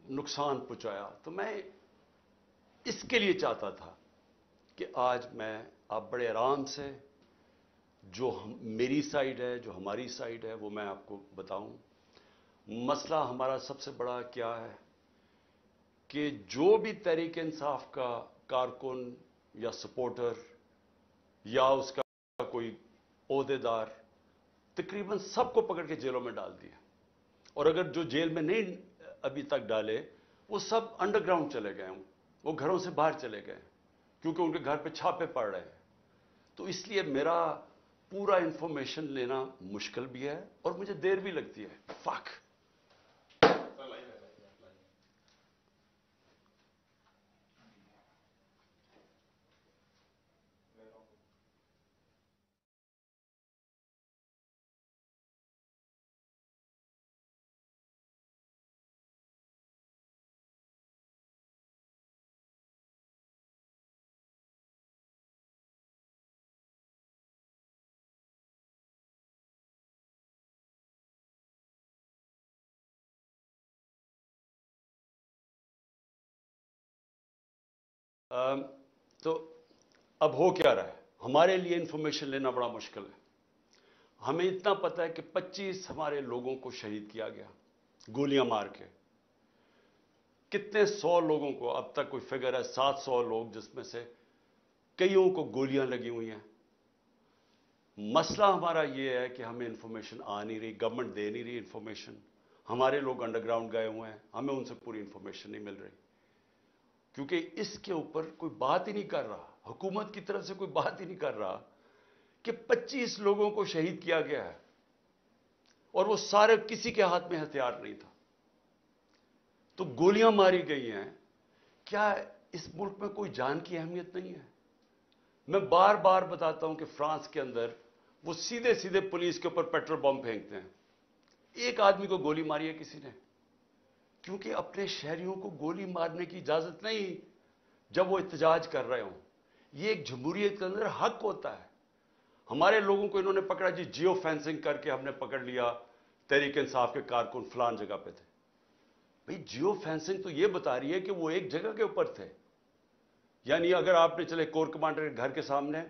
नुकसान पहुंचाया। तो मैं इसके लिए चाहता था कि आज मैं आप बड़े आराम से जो मेरी साइड है, जो हमारी साइड है, वो मैं आपको बताऊं। मसला हमारा सबसे बड़ा क्या है कि जो भी तहरीक इंसाफ का कारकुन या सपोर्टर या उसका कोई ओहदेदार, तकरीबन सबको पकड़ के जेलों में डाल दिया। और अगर जो जेल में नहीं अभी तक डाले, वो सब अंडरग्राउंड चले गए, वो घरों से बाहर चले गए, क्योंकि उनके घर पे छापे पड़ रहे हैं। तो इसलिए मेरा पूरा इंफॉर्मेशन लेना मुश्किल भी है और मुझे देर भी लगती है। फक। तो अब हो क्या रहा है, हमारे लिए इंफॉर्मेशन लेना बड़ा मुश्किल है। हमें इतना पता है कि 25 हमारे लोगों को शहीद किया गया गोलियां मार के। कितने 100 लोगों को, अब तक कोई फिगर है 700 लोग, जिसमें से कईयों को गोलियां लगी हुई हैं। मसला हमारा यह है कि हमें इंफॉर्मेशन आ नहीं रही, गवर्नमेंट दे नहीं रही इंफॉर्मेशन। हमारे लोग अंडरग्राउंड गए हुए हैं, हमें उनसे पूरी इंफॉर्मेशन नहीं मिल रही, क्योंकि इसके ऊपर कोई बात ही नहीं कर रहा। हुकूमत की तरफ से कोई बात ही नहीं कर रहा कि 25 लोगों को शहीद किया गया है और वो सारे, किसी के हाथ में हथियार नहीं था। तो गोलियां मारी गई हैं। क्या इस मुल्क में कोई जान की अहमियत नहीं है? मैं बार बार बताता हूं कि फ्रांस के अंदर वो सीधे सीधे पुलिस के ऊपर पेट्रोल बम फेंकते हैं। एक आदमी को गोली मारी है किसी ने, क्योंकि अपने शहरियों को गोली मारने की इजाजत नहीं जब वो एहतजाज कर रहे हों। ये एक जमहूरियत के अंदर हक होता है। हमारे लोगों को इन्होंने पकड़ा जी, जियो फेंसिंग करके हमने पकड़ लिया, तहरीक इंसाफ के कारकुन फलान जगह पे थे। भाई जियो फेंसिंग तो ये बता रही है कि वो एक जगह के ऊपर थे, यानी अगर आपने चले कोर कमांडर के घर के सामने,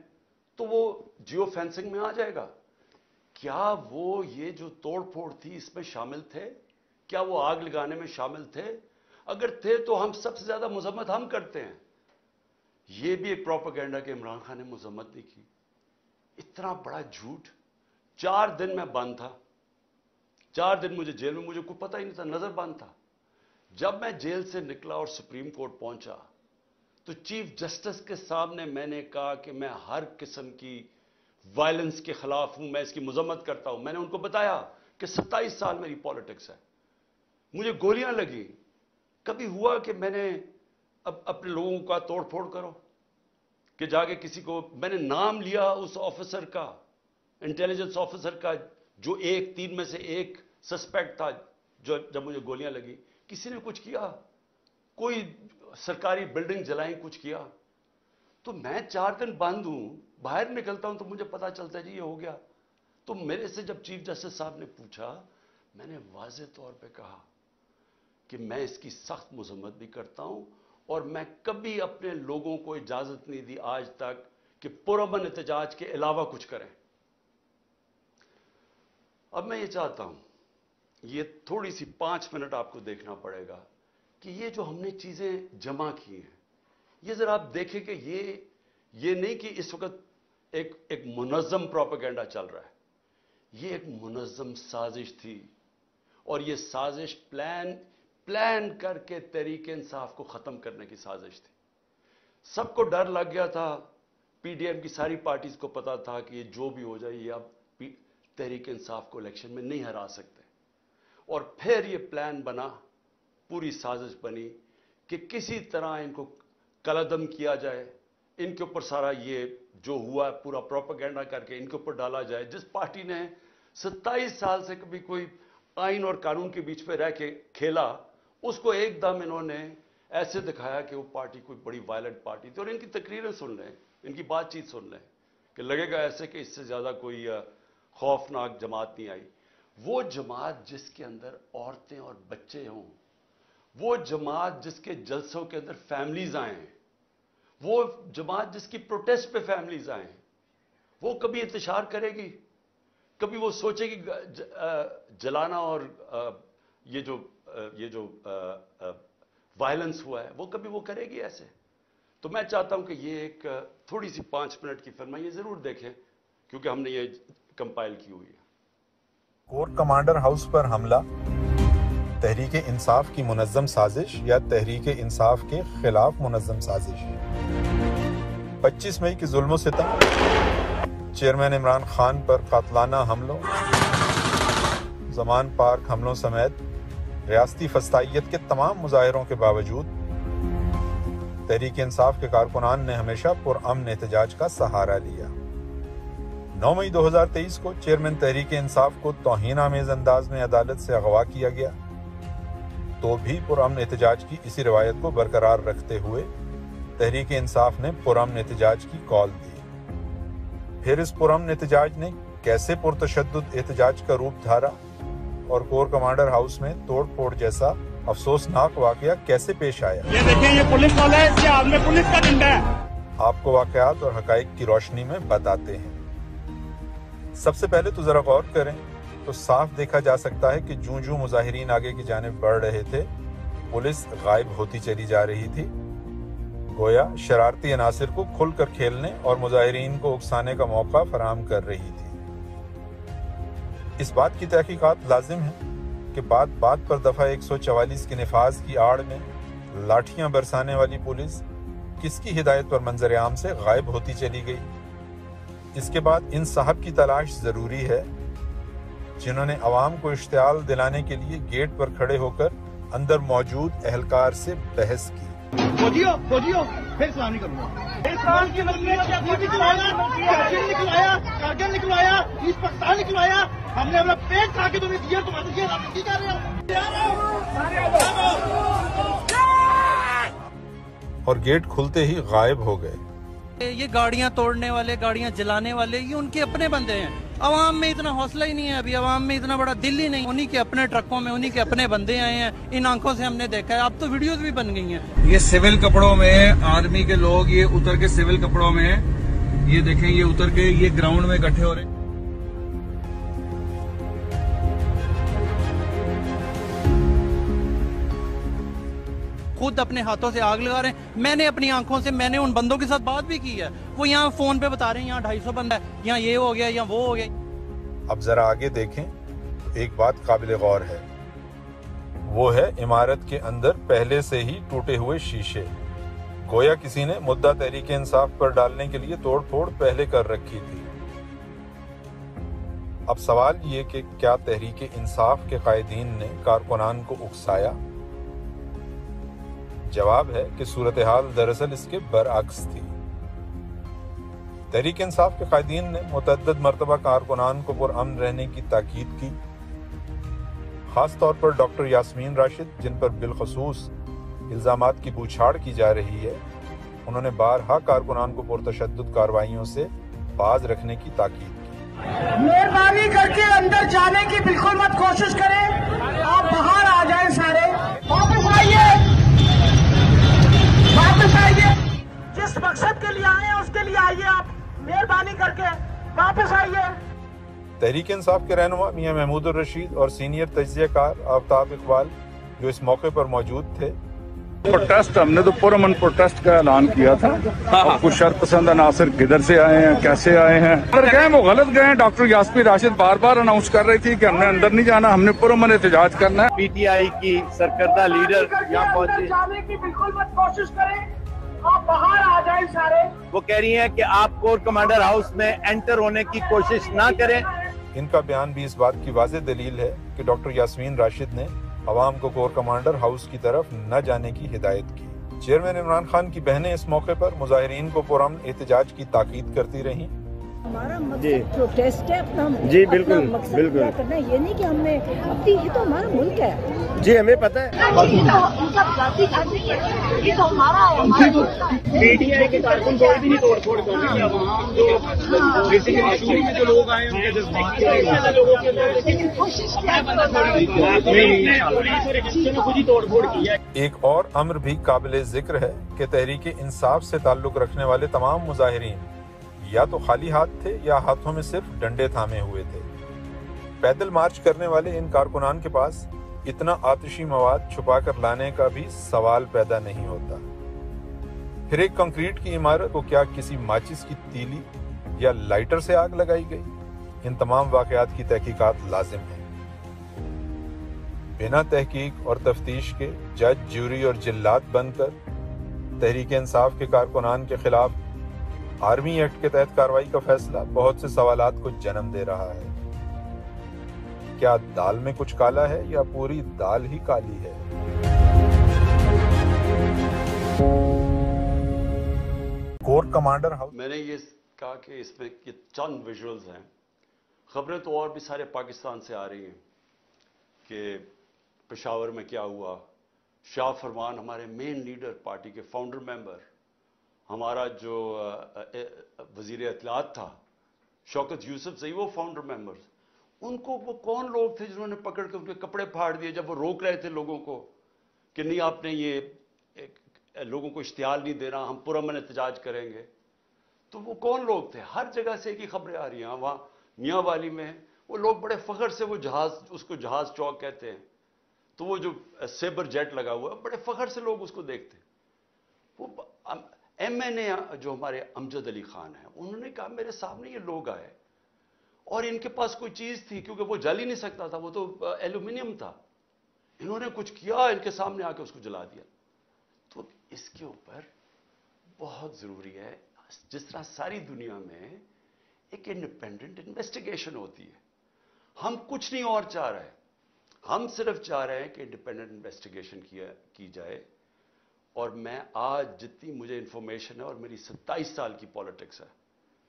तो वो जियो फेंसिंग में आ जाएगा। क्या वो ये जो तोड़ फोड़ थी इसमें शामिल थे? क्या वो आग लगाने में शामिल थे? अगर थे तो हम सबसे ज्यादा मजम्मत हम करते हैं। ये भी एक प्रोपेगेंडा कि इमरान खान ने मजम्मत नहीं की। इतना बड़ा झूठ। 4 दिन मैं बंद था, 4 दिन मुझे जेल में, मुझे कुछ पता ही नहीं था, नजर बंद था। जब मैं जेल से निकला और सुप्रीम कोर्ट पहुंचा, तो चीफ जस्टिस के सामने मैंने कहा कि मैं हर किस्म की वायलेंस के खिलाफ हूं, मैं इसकी मजम्मत करता हूं। मैंने उनको बताया कि 27 साल मेरी पॉलिटिक्स है, मुझे गोलियां लगी, कभी हुआ कि मैंने अब अपने लोगों का तोड़ फोड़ करो, कि जाके किसी को, मैंने नाम लिया उस ऑफिसर का, इंटेलिजेंस ऑफिसर का, जो 3 में से एक सस्पेक्ट था, जो जब मुझे गोलियां लगी। किसी ने कुछ किया? कोई सरकारी बिल्डिंग जलाई, कुछ किया? तो मैं 4 दिन बंद हूं, बाहर निकलता हूं तो मुझे पता चलता है जी ये हो गया। तो मेरे से जब चीफ जस्टिस साहब ने पूछा, मैंने वाज़ेह तौर पे कहा कि मैं इसकी सख्त मजम्मत भी करता हूं और मैं कभी अपने लोगों को इजाजत नहीं दी आज तक कि पुरअमन एहतजाज के अलावा कुछ करें। अब मैं ये चाहता हूं, ये थोड़ी सी 5 मिनट आपको देखना पड़ेगा कि ये जो हमने चीजें जमा की हैं, ये जरा आप देखें कि ये नहीं कि इस वक्त एक मुनज़्ज़म प्रोपेगेंडा चल रहा है। ये एक मुनज़्ज़म साजिश थी और ये साजिश प्लान करके तहरीक इंसाफ को खत्म करने की साजिश थी। सबको डर लग गया था, पीडीएम की सारी पार्टीज को पता था कि ये जो भी हो जाए, ये अब तहरीक इंसाफ को इलेक्शन में नहीं हरा सकते। और फिर ये प्लान बना, पूरी साजिश बनी कि किसी तरह इनको कलअदम किया जाए, इनके ऊपर सारा ये जो हुआ पूरा प्रोपेगेंडा करके इनके ऊपर डाला जाए। जिस पार्टी ने 27 साल से कभी कोई आइन और कानून के बीच में रह के खेला, उसको एकदम इन्होंने ऐसे दिखाया कि वो पार्टी कोई बड़ी वायलेंट पार्टी थी। और इनकी तकरीरें सुन लें, इनकी बातचीत सुन लें, कि लगेगा ऐसे कि इससे ज्यादा कोई खौफनाक जमात नहीं आई। वो जमात जिसके अंदर औरतें और बच्चे हों, وہ جماعت جس کے جلسوں کے اندر فیملیز آئے ہیں، وہ جماعت جس کی پروٹیسٹ پہ فیملیز آئے ہیں، وہ کبھی انتشار کرے گی؟ کبھی وہ سوچے گی جلانا اور یہ جو وائلنس ہوا ہے وہ کبھی وہ کرے گی ایسے؟ تو میں چاہتا ہوں کہ یہ ایک تھوڑی سی 5 منٹ کی فلم ہے، یہ ضرور دیکھیں کیونکہ ہم نے یہ کمپائل کی ہوئی ہے۔ کور کمانڈر ہاؤس پر حملہ تحریک انصاف کی منظم سازش یا تحریک انصاف کے خلاف منظم سازش؟ 25 مئی کے ظلم و ستم، چیئرمین عمران خان پر قاتلانہ حملوں، زمان پارک حملوں سمیت ریاستی فسطائیت کے تمام مظاہروں کے باوجود تحریک انصاف کے کارکنان نے ہمیشہ پرامن احتجاج کا سہارا لیا۔ 9 مئی 2023 کو چیئرمین تحریک انصاف کو توہین آمیز انداز میں عدالت سے اغوا کیا گیا، تو بھی پرامن احتجاج کی اسی روایت کو برقرار رکھتے ہوئے تحریک انصاف نے پرامن احتجاج کی کال دی۔ پھر اس پرامن احتجاج نے کیسے پرتشدد احتجاج کا روپ دھارا اور کور کمانڈر ہاؤس میں توڑ پھوڑ جیسا افسوسناک واقعہ کیسے پیش آیا؟ یہ دیکھیں، یہ پولیس والا ہے، اس کے ہاتھ میں پولیس کا ڈنڈا ہے۔ آپ کو واقعات اور حقائق کی روشنی میں بتاتے ہیں۔ سب سے پہلے تو ذرا غور کریں تو صاف دیکھا جا سکتا ہے کہ جوں جوں مظاہرین آگے کی جانب بڑھ رہے تھے، پولیس غائب ہوتی چلی جا رہی تھی، گویا شرارتی عناصر کو کھل کر کھیلنے اور مظاہرین کو اکسانے کا موقع فراہم کر رہی تھی۔ اس بات کی تحقیقات لازم ہے کہ بات بات پر دفعہ 144 کے نفاذ کی آڑ میں لاٹھیاں برسانے والی پولیس کس کی ہدایت پر منظر عام سے غائب ہوتی چلی گئی۔ اس کے بعد ان صاحب کی تلاش ضروری ہے جنہوں نے عوام کو اشتعال دلانے کے لیے گیٹ پر کھڑے ہو کر اندر موجود اہلکار سے بحث کی۔ فوجیو پھر سلام نہیں کروں گا۔ کارگل نکلوایا، ایسٹ پاکستان نکلوایا، ہم نے اپنا پیٹ کھا کے تمہیں دیا، تمہارے یہ رابطی کر رہے ہو۔ اور گیٹ کھلتے ہی غائب ہو گئے۔ یہ گاڑیاں توڑنے والے، گاڑیاں جلانے والے، یہ ان کے اپنے بندے ہیں۔ عوام میں اتنا حوصلہ ہی نہیں ہے، ابھی عوام میں اتنا بڑا دل ہی نہیں۔ انہی کے اپنے ٹرکوں میں انہی کے اپنے بندے آئے ہیں، ان آنکھوں سے ہم نے دیکھا ہے۔ اب تو ویڈیوز بھی بن گئی ہیں۔ یہ سول کپڑوں میں آرمی کے لوگ یہ اتر کے سول کپڑوں میں، یہ دیکھیں یہ اتر کے یہ گراؤنڈ میں اکٹھے ہو رہے ہیں۔ خود اپنے ہاتھوں سے آگ لگا رہے ہیں۔ میں نے اپنی آنکھوں سے، میں نے ان بندوں کے ساتھ بات بھی کی ہے، وہ یہاں فون پہ بتا رہے ہیں یہاں 250 بندہ ہے، یہاں یہ ہو گیا، یہاں وہ ہو گیا۔ اب ذرا آگے دیکھیں تو ایک بات قابل غور ہے، وہ ہے عمارت کے اندر پہلے سے ہی ٹوٹے ہوئے شیشے۔ گویا کسی نے مدعا تحریک انصاف پر ڈالنے کے لیے توڑ پھوڑ پہلے کر رکھی تھی۔ اب سوال یہ کہ کیا تحریک انصاف کے قائدین نے کارکنان کو اکسایا؟ جواب ہے کہ صورتحال دراصل اس کے برعکس تھی۔ تحریک انصاف کے قائدین نے متعدد مرتبہ کارکنان کو پرامن رہنے کی تاکید کی، خاص طور پر ڈاکٹر یاسمین راشد جن پر بالخصوص الزامات کی بوچھاڑ کی جا رہی ہے، انہوں نے بارہا کارکنان کو پرتشدد کارروائیوں سے باز رکھنے کی تاکید کی۔ مہربانی کر کے اندر جانے کی بالکل مت کوشش کریں، آپ باہر آ جائیں، سارے واپس آئیے، واپس آئیے، جس مقصد کے لیے آئے ہیں اس کے لیے آئیے، آپ مہربانی کر کے واپس آئیے۔ تحریک انصاف کے رہنما میاں محمود الرشید اور سینئر تجزیہ کار آفتاب اقبال جو اس موقع پر موجود تھے، پروٹیسٹ ہم نے تو پرامن پروٹیسٹ کا اعلان کیا تھا۔ اور کچھ شر پسند عناصر کدھر سے آئے ہیں، کیسے آئے ہیں، اگر گئے وہ غلط گئے۔ ڈاکٹر یاسمین راشد بار بار اناؤنس کر رہی تھی کہ ہم نے اندر نہیں جانا، ہم نے پرامن احتجاج کرنا ہے۔ پی ٹی آئی کی سرکردہ لیڈر یہاں پہنچے، جانے کی بالکل مت کوشش کریں، آپ باہر آ جائیں سارے۔ وہ کہہ رہی ہیں کہ آپ کور کمانڈر ہاؤس میں انٹر ہونے کی کوشش نہ کریں۔ ان کا بیان بھی اس بات کی واضح دلیل ہے کہ ڈاکٹر یاسمین راشد نے عوام کو کور کمانڈر ہاؤس کی طرف نہ جانے کی ہدایت کی۔ چیئرمین عمران خان کی بہنیں اس موقع پر مظاہرین کو پرامن احتجاج کی تاکید کرتی رہیں हमारा मकसद प्रोटेस्ट है अपना। जी, बिल्कुल, अपना मकसद बिल्कुल। पूरा करना है, ये नहीं कि हमने अपनी, ये तो हमारा मुल्क है। जी, हमें पता है। ये तो उनका जाति घर नहीं है, ये तो हमारा है, हमारा मुल्क है। पीटीआई के कारकुन कोई भी नहीं तोड़ फोड़ कर रहे हैं। वहाँ जो बेसिकली मसूरी में जो लोग आए उनके जज्बात लोगों के अंदर, लेकिन कोशिश क्या खुद ही तोड़ फोड़ की है। एक और अम्र भी काबिल जिक्र है कि तहरीक इंसाफ से ताल्लुक रखने वाले तमाम मुजाहिरीन या तो खाली हाथ थे या हाथों में सिर्फ डंडे थामे हुए थे। पैदल मार्च करने वाले इन कारकुनान के पास इतना आतिशी मवाद छुपा कर लाने का भी सवाल पैदा नहीं होता। फिर एक कंक्रीट की इमारत को क्या किसी माचिस की तीली या लाइटर से आग लगाई गई? इन तमाम वाकयात की तहकीकात लाजिम है। बिना तहकीक और तफ्तीश के जज, ज्यूरी और जिल्लात बनकर तहरीक इंसाफ के कारकुनान के खिलाफ आर्मी एक्ट के तहत कार्रवाई का फैसला बहुत से सवालात को जन्म दे रहा है। क्या दाल में कुछ काला है या पूरी दाल ही काली है? Core commander house. मैंने ये कहा कि इसमें ये चंद विजुअल्स हैं। खबरें तो और भी सारे पाकिस्तान से आ रही हैं कि पेशावर में क्या हुआ। शाह फरमान हमारे मेन लीडर, पार्टी के फाउंडर मेंबर, हमारा जो वजीर इत्तलात था शौकत यूसुफ सही, वो फाउंडर मेंबर्स, उनको वो कौन लोग थे जिन्होंने पकड़ के उनके कपड़े फाड़ दिए जब वो रोक रहे थे लोगों को कि नहीं आपने ये लोगों को इश्तिहार नहीं देना, हम पुरअमन एहतजाज करेंगे। तो वो कौन लोग थे? हर जगह से एक ही खबरें आ रही हैं। वहाँ मियाँ वाली में वो लोग बड़े फख्र से वो जहाज, उसको जहाज चौक कहते हैं, तो वो जो सेबर जेट लगा हुआ है बड़े फख्र से लोग उसको देखते। वो MNA जो हमारे अमजद अली खान हैं, उन्होंने कहा मेरे सामने ये लोग आए और इनके पास कोई चीज थी, क्योंकि वो जल ही नहीं सकता था, वो तो एल्यूमिनियम था, इन्होंने कुछ किया, इनके सामने आके उसको जला दिया। तो इसके ऊपर बहुत जरूरी है, जिस तरह सारी दुनिया में एक इंडिपेंडेंट इन्वेस्टिगेशन होती है, हम कुछ नहीं और चाह रहे, हम सिर्फ चाह रहे हैं कि इंडिपेंडेंट इन्वेस्टिगेशन की जाए। और मैं आज जितनी मुझे इंफॉर्मेशन है, और मेरी 27 साल की पॉलिटिक्स है,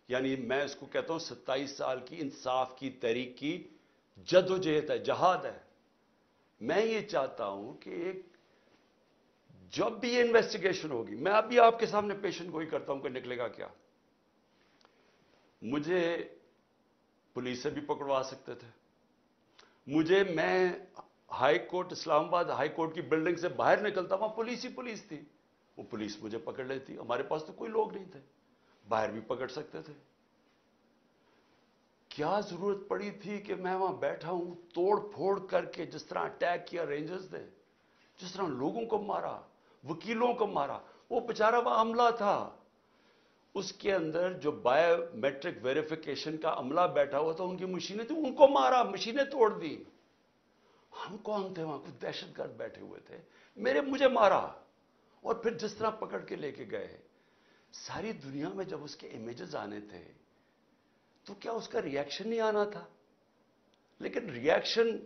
यानी मैं इसको कहता हूं 27 साल की इंसाफ की तहरीक की जद्दोजहद है, जहाद है। मैं ये चाहता हूं कि एक जब भी ये इन्वेस्टिगेशन होगी, मैं अभी आपके सामने पेशन गोई करता हूं कि निकलेगा क्या। मुझे पुलिस से भी पकड़वा सकते थे, मैं high court, Islamabad high court की बिल्डिंग से बाहर निकलता, वहां पुलिस ही पुलिस थी, वो पुलिस मुझे पकड़ लेती। हमारे पास तो कोई लोग नहीं थे, बाहर भी पकड़ सकते थे। क्या जरूरत पड़ी थी कि मैं वहां बैठा हूं, तोड़ फोड़ करके, जिस तरह अटैक किया रेंजर्स ने, जिस तरह लोगों को मारा, वकीलों को मारा। वो बेचारा वहां अमला था, उसके अंदर जो बायोमेट्रिक वेरिफिकेशन का अमला बैठा हुआ था, उनकी मशीनें थी, उनको मारा, मशीनें तोड़ दी। हम कौन थे वहां? कुछ दहशतगर्द बैठे हुए थे, मुझे मारा और फिर जिस तरह पकड़ के लेके गए। सारी दुनिया में जब उसके इमेजेस आने थे तो क्या उसका रिएक्शन नहीं आना था? लेकिन रिएक्शन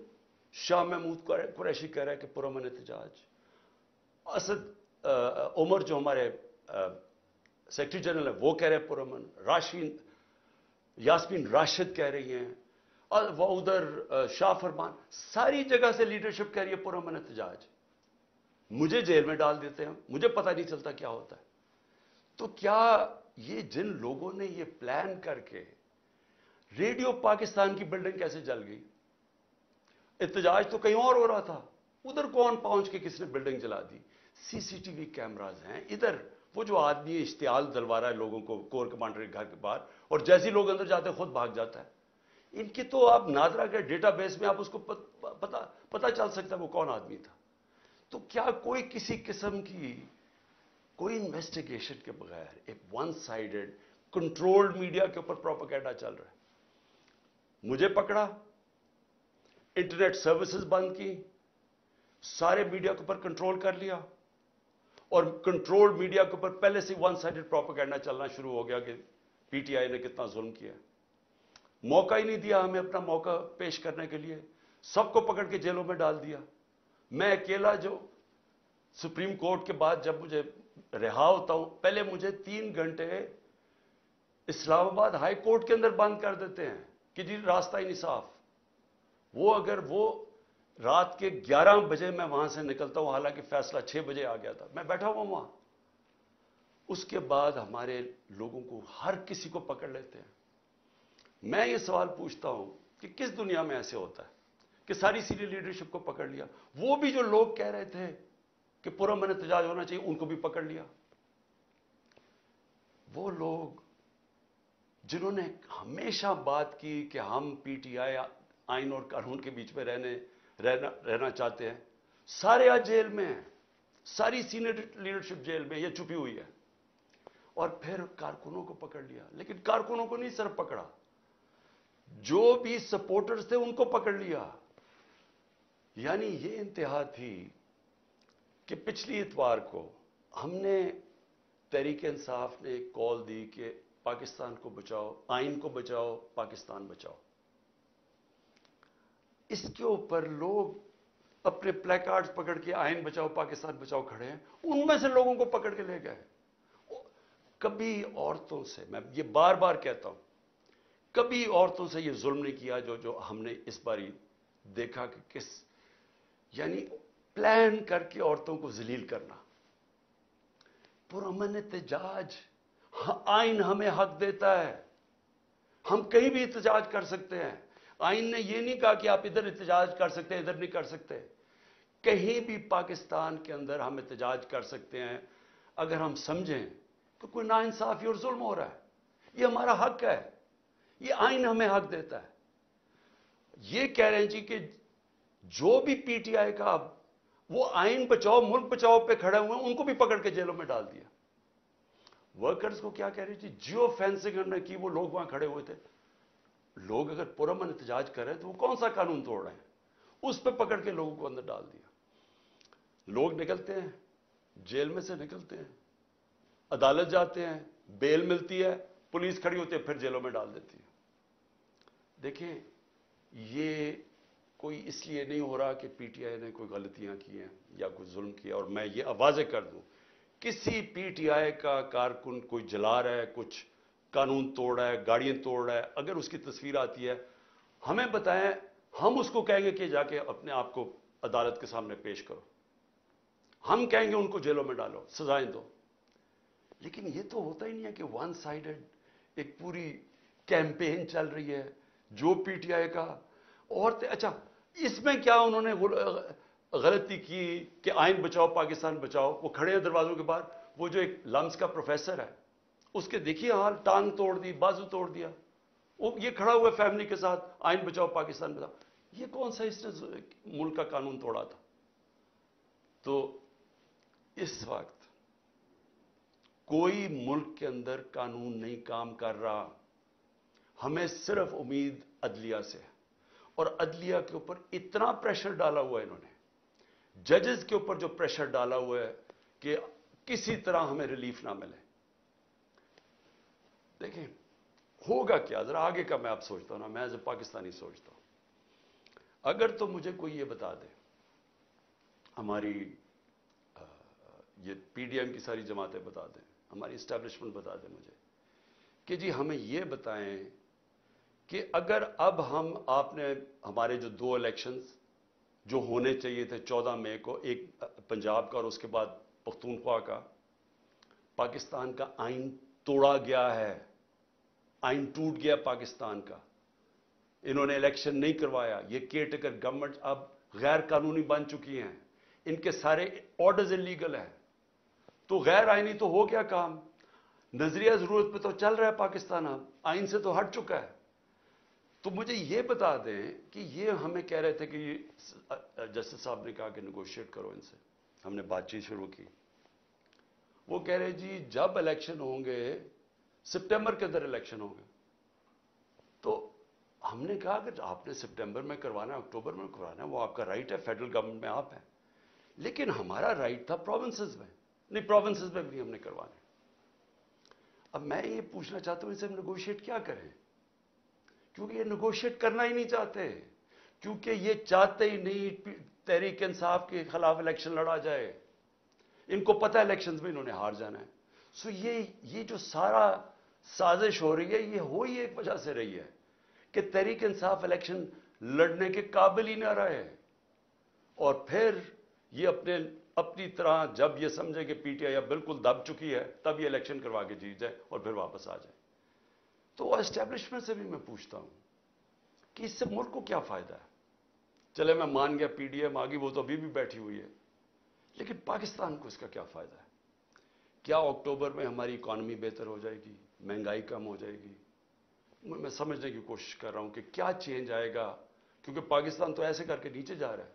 शाह महमूद कुरैशी कह रहा है कि पुरअमन एहतजाज। असद उमर जो हमारे सेक्रेटरी जनरल है वो कह रहे हैं पुरअमन। यास्मीन राशिद कह रही हैं, और वो उधर शाह फरमान, सारी जगह से लीडरशिप कह रही है पुरअमन एहतजाज। मुझे जेल में डाल देते हैं, मुझे पता नहीं चलता क्या होता है। तो क्या ये जिन लोगों ने ये प्लान करके, रेडियो पाकिस्तान की बिल्डिंग कैसे जल गई? एहतजाज तो कहीं और हो रहा था, उधर कौन पहुंच के किसने बिल्डिंग जला दी? सीसीटीवी कैमराज हैं इधर। वो जो आदमी इश्तियाल दिलवा रहा है लोगों को कोर कमांडर के घर के बाहर, और जैसे ही लोग अंदर जाते हैं खुद भाग जाता है। इनकी तो आप नादरा के डेटाबेस में आप उसको पता चल सकता है वो कौन आदमी था। तो क्या कोई किसी किस्म की कोई इन्वेस्टिगेशन के बगैर एक वन साइडेड कंट्रोल्ड मीडिया के ऊपर प्रोपेगेंडा चल रहा है? मुझे पकड़ा, इंटरनेट सर्विसेज बंद की, सारे मीडिया के ऊपर कंट्रोल कर लिया, और कंट्रोल्ड मीडिया के ऊपर पहले से वन साइडेड प्रोपेगेंडा चलना शुरू हो गया कि पीटीआई ने कितना जुल्म किया। मौका ही नहीं दिया हमें अपना मौका पेश करने के लिए, सबको पकड़ के जेलों में डाल दिया। मैं अकेला जो सुप्रीम कोर्ट के बाद जब मुझे रिहा होता हूं, पहले मुझे 3 घंटे اسلام آباد ہائی کورٹ کے اندر بند کر دیتے ہیں کہ جی راستہ ہی نہیں صاف. وہ اگر وہ رات کے 11 بجے میں وہاں سے نکلتا ہوں، حالانکہ فیصلہ 6 بجے آ گیا تھا، میں بیٹھا ہوا وہاں، اس کے بعد ہمارے لوگوں کو ہر کسی کو پکڑ لیتے ہیں. میں یہ سوال پوچھتا ہوں کہ کس دنیا میں ایسے ہوتا ہے کہ ساری سینئر لیڈرشپ کو پکڑ لیا؟ وہ بھی جو لوگ کہہ رہے تھے کہ پرامن احتجاج ہونا چاہیے، ان کو بھی پکڑ لیا. وہ لوگ جنہوں نے ہمیشہ بات کی کہ ہم پی ٹی آئی آئین اور قانون کے بیچ میں رہنا چاہتے ہیں، سارے آج جیل میں ہیں، ساری سینئر لیڈرشپ جیل میں، یہ چھپی ہوئی ہے. اور پھر کارکنوں کو پکڑ لیا. لیکن کارکنوں کو نہیں صرف پکڑا، جو بھی سپورٹرز تھے ان کو پکڑ لیا. یعنی یہ انتہا تھی کہ پچھلی اتوار کو ہم نے تحریک انصاف نے ایک کال دی کہ پاکستان کو بچاؤ، آئین کو بچاؤ، پاکستان بچاؤ. اس کے اوپر لوگ اپنے پلے کارڈز پکڑ کے آئین بچاؤ پاکستان بچاؤ کھڑے ہیں. ان میں سے لوگوں کو پکڑ کے لے گئے. کبھی عورتوں سے، میں یہ بار بار کہتا ہوں، کبھی عورتوں سے یہ ظلم نہیں کیا جو ہم نے اس باری دیکھا کہ کس، یعنی پلان کر کے عورتوں کو ذلیل کرنا. پرامن احتجاج، آئین ہمیں حق دیتا ہے، ہم کہیں بھی احتجاج کر سکتے ہیں. آئین نے یہ نہیں کہا کہ آپ ادھر احتجاج کر سکتے ہیں، ادھر نہیں کر سکتے. کہیں بھی پاکستان کے اندر ہم احتجاج کر سکتے ہیں اگر ہم سمجھیں کہ کوئی ناانصافی اور ظلم ہو رہا ہے. یہ ہمارا حق ہے، یہ آئین ہمیں حق دیتا ہے. یہ کہہ رہے ہیں جی کہ جو بھی پی ٹی آئی کا وہ آئین بچاؤ ملک بچاؤ پہ کھڑے ہوئے ہیں، ان کو بھی پکڑ کے جیلوں میں ڈال دیا. ورکرز کو کیا کہہ رہی تھی؟ جیو فینسنگ ہم نے کی، وہ لوگ وہاں کھڑے ہوئے تھے. لوگ اگر پرامن احتجاج کر رہے ہیں تو وہ کون سا قانون توڑ رہے ہیں؟ اس پہ پکڑ کے لوگوں کو اندر ڈال دیا. لوگ نکلتے ہیں، جیل میں سے نکلتے ہیں، عدالت جاتے ہیں، بیل ملتی ہے، پولیس کھڑی ہوتی ہے، پھر جیلوں میں ڈال دیتی ہے. دیکھیں، یہ کوئی اس لیے نہیں ہو رہا کہ پی ٹی آئی نے کوئی غلطیاں کی ہیں یا کوئی ظلم کیا. اور میں یہ واضح کر دوں، کسی پی ٹی آئی کا کارکن کوئی جلا رہا ہے، کچھ قانون توڑ رہا ہے، گاڑیاں توڑ رہا ہے، اگر اس کی تصویر آتی ہے ہمیں بتائیں، ہم اس کو کہیں گے کہ جا کے اپنے آپ کو عدالت کے سامنے پیش کرو. ہم کہیں گے ان کو جیلوں میں ڈالو، سزائیں دو. لیکن یہ تو ہوتا ہی نہیں ہے کہ ون سائیڈڈ ایک پوری کیمپین چل رہی ہے جو پی ٹی آئی کا. اور اچھا، اس میں کیا انہوں نے غلطی کی کہ آئین بچاؤ پاکستان بچاؤ؟ وہ کھڑے ہیں دروازوں کے باہر، وہ جو ایک لمس کا پروفیسر ہے، اس کے دیکھیے حال، ٹانگ توڑ دی، بازو توڑ دیا. وہ یہ کھڑا ہوا فیملی کے ساتھ، آئین بچاؤ پاکستان بچاؤ. یہ کون سا اس نے ملک کا قانون توڑا تھا؟ تو اس وقت کوئی ملک کے اندر قانون نہیں کام کر رہا. ہمیں صرف امید عدلیہ سے ہے. اور عدلیہ کے اوپر اتنا پریشر ڈالا ہوا ہے انہوں نے، ججز کے اوپر جو پریشر ڈالا ہوا ہے کہ کسی طرح ہمیں ریلیف نہ ملے. دیکھیں ہوگا کیا، ذرا آگے کا میں اب سوچتا ہوں نا، میں ایز اے پاکستانی سوچتا ہوں. اگر تو مجھے کوئی یہ بتا دے، ہماری یہ پی ڈی ایم کی ساری جماعتیں بتا دیں، ہماری اسٹیبلشمنٹ بتا دیں مجھے کہ جی ہمیں یہ بتائیں کہ اگر اب آپ نے ہمارے جو 2 الیکشنز جو ہونے چاہیے تھے 14 مئی کو، ایک پنجاب کا اور اس کے بعد پختونخوا کا، پاکستان کا آئین توڑا گیا ہے، آئین ٹوٹ گیا پاکستان کا. انہوں نے الیکشن نہیں کروایا. یہ کیئر ٹیکر گورنمنٹ اب غیر قانونی بن چکی ہیں، ان کے سارے آرڈرز انلیگل ہیں. تو غیر آئینی تو ہو گیا کام. نظریہ ضرورت پہ تو چل رہا ہے پاکستان، اب آئین سے تو ہٹ چکا ہے. تو مجھے یہ بتا دیں کہ یہ ہمیں کہہ رہے تھے کہ جسٹس صاحب نے کہا کہ نیگوشیٹ کرو ان سے، ہم نے بات چیت شروع کی. وہ کہہ رہے جی جب الیکشن ہوں گے، سپٹمبر کے اندر الیکشن ہوں گے. تو ہم نے کہا کہ آپ نے سپٹمبر میں کروانا ہے، اکتوبر میں کروانا ہے، وہ آپ کا رائٹ ہے، فیڈرل گورنمنٹ میں آپ ہیں. لیکن ہمارا رائٹ تھا پروونسز میں، نہیں پروونسز میں بھی ہم نے کروانا ہے. اب میں یہ پوچھنا چاہتا ہوں ان سے ہم نیگوشیٹ کیا کریں؟ کیونکہ یہ نیگوشیٹ کرنا ہی نہیں چاہتے، کیونکہ یہ چاہتے ہی نہیں تحریک انصاف کے خلاف الیکشن لڑا جائے. ان کو پتہ ہے الیکشنز میں انہوں نے ہار جانا ہے. سو یہ جو سارا साजिश हो रही है, ये हो ही एक वजह से रही है कि तहरीक इंसाफ इलेक्शन लड़ने के काबिल ही ना रहे, और फिर ये अपनी तरह जब ये समझे कि पीटीआई अब बिल्कुल दब चुकी है, तब ये इलेक्शन करवा के जीत जाए और फिर वापस आ जाए। तो एस्टेब्लिशमेंट से भी मैं पूछता हूं कि इससे मुल्क को क्या फायदा है? चले मैं मान गया पीडीएम आ गई, वो तो अभी भी बैठी हुई है, लेकिन पाकिस्तान को इसका क्या फायदा है? क्या अक्टूबर में हमारी इकॉनमी बेहतर हो जाएगी, महंगाई कम हो जाएगी? मैं समझने की कोशिश कर रहा हूं कि क्या चेंज आएगा, क्योंकि पाकिस्तान तो ऐसे करके नीचे जा रहा है,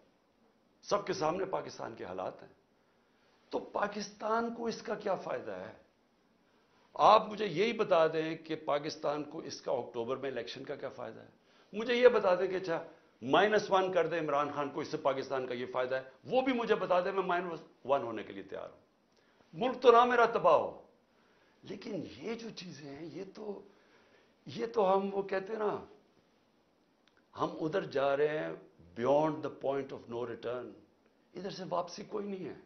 सबके सामने पाकिस्तान के हालात हैं। तो पाकिस्तान को इसका क्या फायदा है? आप मुझे यही बता दें कि पाकिस्तान को इसका अक्टूबर में इलेक्शन का क्या फायदा है। मुझे यह बता दें कि अच्छा -1 कर दे इमरान खान को, इससे पाकिस्तान का यह फायदा है, वो भी मुझे बता दें, मैं -1 होने के लिए तैयार हूं। मुल्क तो ना मेरा तबाह हो, लेकिन ये जो चीजें हैं ये तो हम वो कहते हैं ना, हम उधर जा रहे हैं beyond the point of no return, इधर से वापसी कोई नहीं है।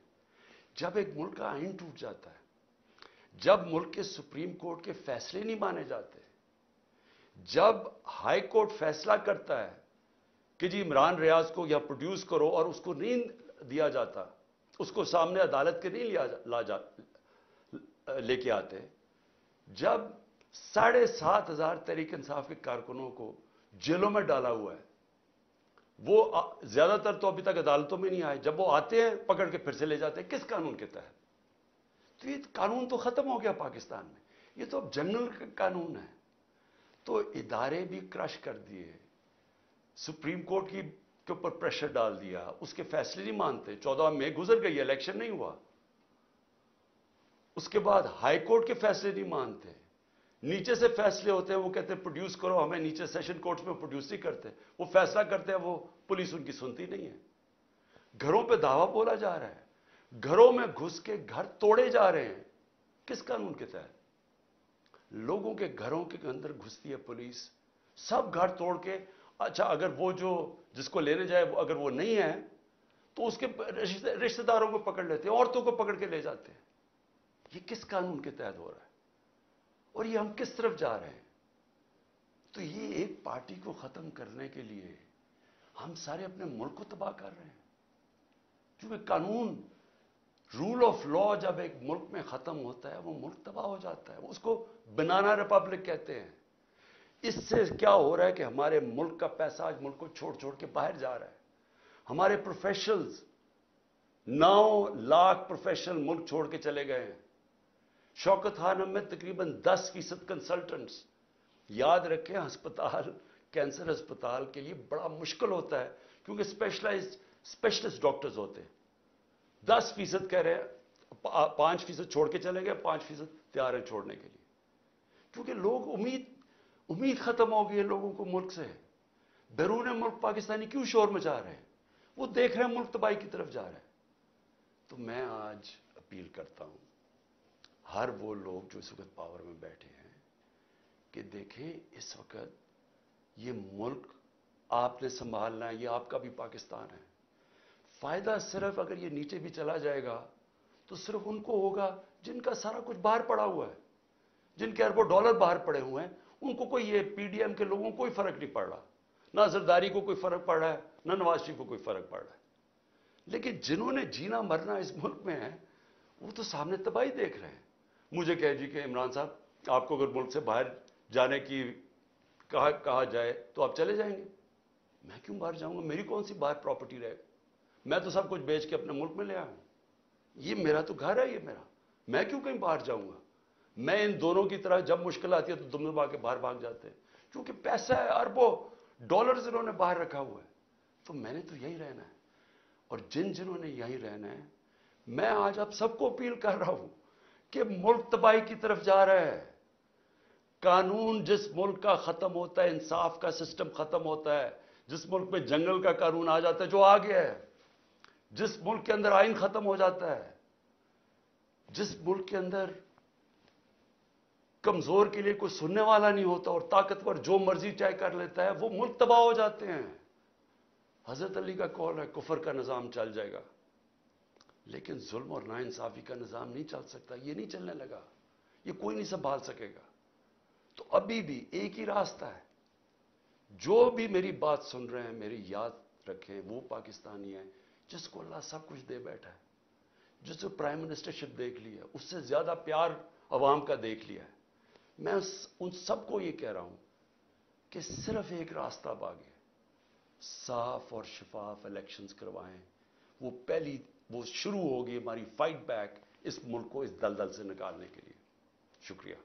जब एक मुल्क का आइन टूट जाता है, जब मुल्क के सुप्रीम कोर्ट के फैसले नहीं माने जाते, जब हाई कोर्ट फैसला करता है कि जी इमरान रियाज को या प्रोड्यूस करो और उसको नहीं दिया जाता, उसको सामने अदालत के नहीं लेके आते, जब 7,500 तहरीक इंसाफ के कारकुनों को जेलों में डाला हुआ है, वो ज्यादातर तो अभी तक अदालतों में नहीं आए, जब वो आते हैं पकड़ के फिर से ले जाते हैं, किस कानून के तहत? तो ये कानून तो खत्म हो गया पाकिस्तान में, ये तो अब जनरल का कानून है। तो इदारे भी क्रश कर दिए, सुप्रीम कोर्ट के ऊपर प्रेशर डाल दिया, उसके फैसले नहीं मानते। 14 मई गुजर गई, इलेक्शन नहीं हुआ, उसके बाद हाई कोर्ट के फैसले नहीं मानते, नीचे से फैसले होते हैं, वो कहते हैं प्रोड्यूस करो, हमें नीचे सेशन कोर्ट में प्रोड्यूस नहीं करते, वो फैसला करते हैं, वो पुलिस उनकी सुनती नहीं है। घरों पे दावा बोला जा रहा है, घरों में घुस के घर तोड़े जा रहे हैं, किस कानून के तहत? लोगों के घरों के अंदर घुसती है पुलिस, सब घर तोड़ के, अच्छा अगर वो जो जिसको लेने जाए अगर वो नहीं है तो उसके रिश्तेदारों को पकड़ लेते हैं, औरतों को पकड़ के ले जाते हैं। ये किस कानून के तहत हो रहा है और ये हम किस तरफ जा रहे हैं? तो ये एक पार्टी को खत्म करने के लिए हम सारे अपने मुल्क को तबाह कर रहे हैं, क्योंकि कानून, रूल ऑफ लॉ जब एक मुल्क में खत्म होता है वो मुल्क तबाह हो जाता है, उसको बनाना रिपब्लिक कहते हैं। इससे क्या हो रहा है कि हमारे मुल्क का पैसा आज मुल्क को छोड़ छोड़ के बाहर जा रहा है। हमारे प्रोफेशनल्स, 9 लाख प्रोफेशनल मुल्क छोड़ के चले गए हैं। शौकत खानम में तकरीबन 10% कंसल्टेंट्स। याद रखें, अस्पताल, कैंसर अस्पताल के लिए बड़ा मुश्किल होता है क्योंकि स्पेशलिस्ट डॉक्टर्स होते हैं। 10% कह रहे हैं, 5% छोड़ के चले गए, 5% तैयार है छोड़ने के लिए, क्योंकि लोग उम्मीद खत्म हो गई है लोगों को मुल्क से। बैरून मुल्क पाकिस्तानी क्यों शोर मचा रहे हैं? वो देख रहे हैं मुल्क तबाही की तरफ जा रहा है। तो मैं आज अपील करता हूं हर वो लोग जो इस वक्त पावर में बैठे हैं कि देखें, इस वक्त ये मुल्क आपने संभालना है, ये आपका भी पाकिस्तान है। फायदा सिर्फ अगर ये नीचे भी चला जाएगा तो सिर्फ उनको होगा जिनका सारा कुछ बाहर पड़ा हुआ है, जिनके अरबों डॉलर बाहर पड़े हुए हैं। उनको कोई, ये पीडीएम के लोगों को कोई फर्क नहीं पड़ रहा, ना जरदारी को कोई फर्क पड़ रहा है, ना नवाज शरीफ को कोई फर्क पड़ रहा है। लेकिन जिन्होंने जीना मरना इस मुल्क में है वो तो सामने तबाही देख रहे हैं। मुझे कह जी कि इमरान साहब, आपको अगर मुल्क से बाहर जाने की कहा जाए तो आप चले जाएंगे। मैं क्यों बाहर जाऊंगा? मेरी कौन सी बाहर प्रॉपर्टी रहेगी? मैं तो सब कुछ बेच के अपने मुल्क में ले आया हूं, ये मेरा तो घर है, ये मेरा, मैं क्यों कहीं बाहर जाऊंगा? मैं इन दोनों की तरह जब मुश्किल आती है तो दुम दबा के बाहर भाग जाते हैं, क्योंकि पैसा है, अरबों डॉलर्स इन्होंने बाहर रखा हुआ है। तो मैंने तो यही रहना है, और जिन्होंने यही रहना है, मैं आज आप सबको अपील कर रहा हूं कि मुल्क तबाही की तरफ जा रहा है। कानून जिस मुल्क का खत्म होता है, इंसाफ का सिस्टम खत्म होता है, जिस मुल्क में जंगल का कानून आ जाता है, जो आ गया है, जिस मुल्क के अंदर आइन खत्म हो जाता है, जिस मुल्क के अंदर कमजोर के लिए कोई सुनने वाला नहीं होता और ताकतवर जो मर्जी चाहे कर लेता है, वो मुल्क तबाह हो जाते हैं। हजरत अली का कौल है, कुफर का निजाम चल जाएगा, लेकिन जुल्म और नाइंसाफी का निजाम नहीं चल सकता। ये नहीं चलने लगा, ये कोई नहीं संभाल सकेगा। तो अभी भी एक ही रास्ता है। जो भी मेरी बात सुन रहे हैं, मेरी याद रखें, वो पाकिस्तानी है जिसको अल्लाह सब कुछ दे बैठा है, जिसको प्राइम मिनिस्टरशिप देख ली है, उससे ज्यादा प्यार अवाम का देख लिया है। मैं उन सबको ये कह रहा हूं कि सिर्फ एक रास्ता बाकी है, साफ और शफाफ इलेक्शंस करवाएं। वो शुरू होगी हमारी फाइट बैक इस मुल्क को इस दलदल से निकालने के लिए। शुक्रिया।